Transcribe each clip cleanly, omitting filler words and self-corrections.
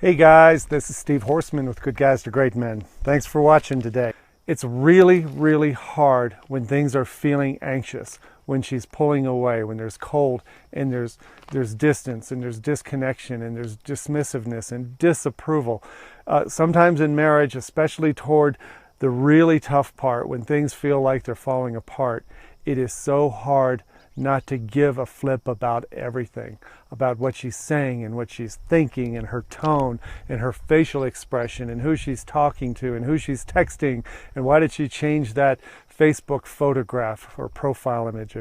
Hey guys, this is Steve Horseman with Good Guys to Great Men. Thanks for watching today. It's really hard when things are feeling anxious, when she's pulling away, when there's cold and there's distance and there's disconnection and there's dismissiveness and disapproval. Sometimes in marriage, especially toward the really tough part, when things feel like they're falling apart, it is so hard not to give a flip about everything, about what she's saying and what she's thinking and her tone and her facial expression and who she's talking to and who she's texting and why did she change that Facebook photograph or profile image.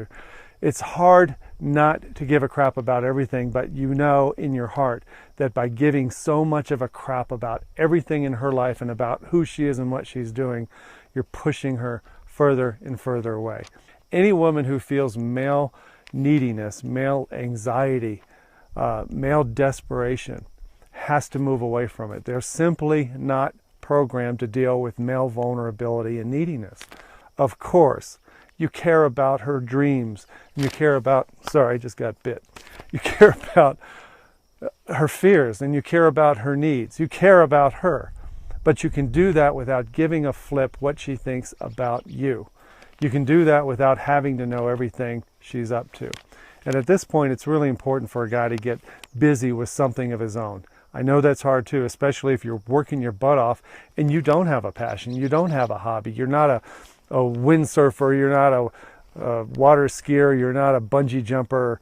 It's hard not to give a crap about everything, but you know in your heart that by giving so much of a crap about everything in her life and about who she is and what she's doing, you're pushing her further and further away. Any woman who feels male neediness, male anxiety, male desperation has to move away from it. They're simply not programmed to deal with male vulnerability and neediness. Of course, you care about her dreams, and you care about, sorry, I just got bit. You care about her fears, and you care about her needs. You care about her, but you can do that without giving a flip what she thinks about you. You can do that without having to know everything she's up to. And at this point, it's really important for a guy to get busy with something of his own. I know that's hard too, especially if you're working your butt off and you don't have a passion, you don't have a hobby, you're not a windsurfer, you're not a water skier, you're not a bungee jumper.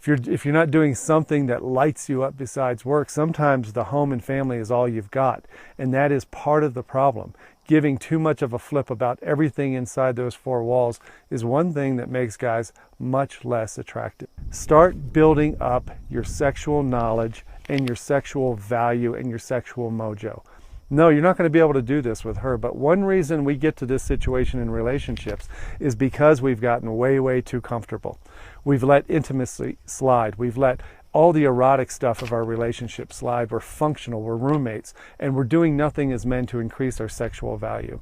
If you're not doing something that lights you up besides work, sometimes the home and family is all you've got. And that is part of the problem. Giving too much of a flip about everything inside those four walls is one thing that makes guys much less attractive. Start building up your sexual knowledge and your sexual value and your sexual mojo. No, you're not going to be able to do this with her, but one reason we get to this situation in relationships is because we've gotten way too comfortable. We've let intimacy slide. We've let all the erotic stuff of our relationship slide. We're functional, we're roommates, and we're doing nothing as men to increase our sexual value.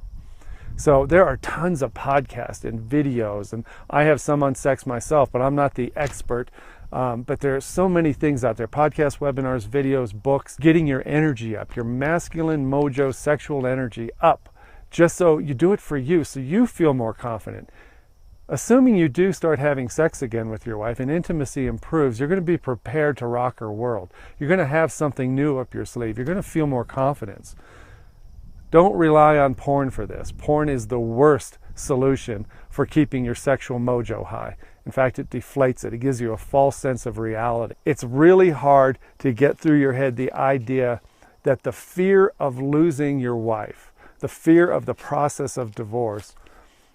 So there are tons of podcasts and videos, and I have some on sex myself, but I'm not the expert. But there are so many things out there, podcasts, webinars, videos, books, getting your energy up, your masculine mojo, sexual energy up, just so you do it for you, so you feel more confident. Assuming you do start having sex again with your wife and intimacy improves, you're going to be prepared to rock her world. You're going to have something new up your sleeve. You're going to feel more confidence. Don't rely on porn for this. Porn is the worst solution for keeping your sexual mojo high. In fact, it deflates it. It gives you a false sense of reality. It's really hard to get through your head the idea that the fear of losing your wife, the fear of the process of divorce,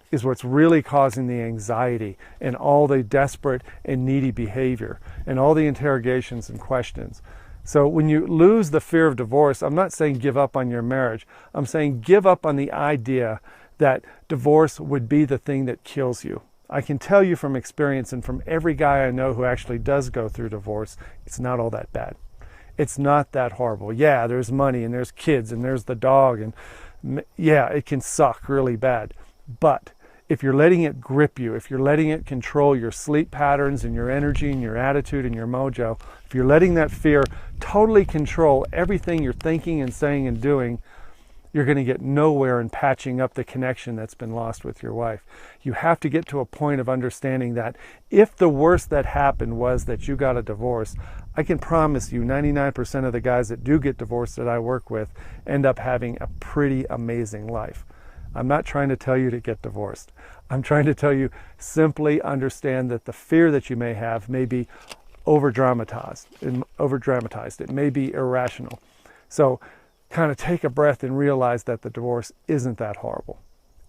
is what's really causing the anxiety and all the desperate and needy behavior and all the interrogations and questions. So when you lose the fear of divorce, I'm not saying give up on your marriage. I'm saying give up on the idea that divorce would be the thing that kills you. I can tell you from experience and from every guy I know who actually does go through divorce, it's not all that bad. It's not that horrible. Yeah, there's money and there's kids and there's the dog and yeah, it can suck really bad. But if you're letting it grip you, if you're letting it control your sleep patterns and your energy and your attitude and your mojo, if you're letting that fear totally control everything you're thinking and saying and doing, you're going to get nowhere in patching up the connection that's been lost with your wife. You have to get to a point of understanding that if the worst that happened was that you got a divorce, I can promise you 99% of the guys that do get divorced that I work with end up having a pretty amazing life. I'm not trying to tell you to get divorced. I'm trying to tell you simply understand that the fear that you may have may be over-dramatized. It may be irrational. So kind of take a breath and realize that the divorce isn't that horrible,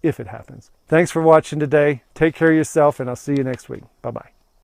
if it happens. Thanks for watching today. Take care of yourself, and I'll see you next week. Bye-bye.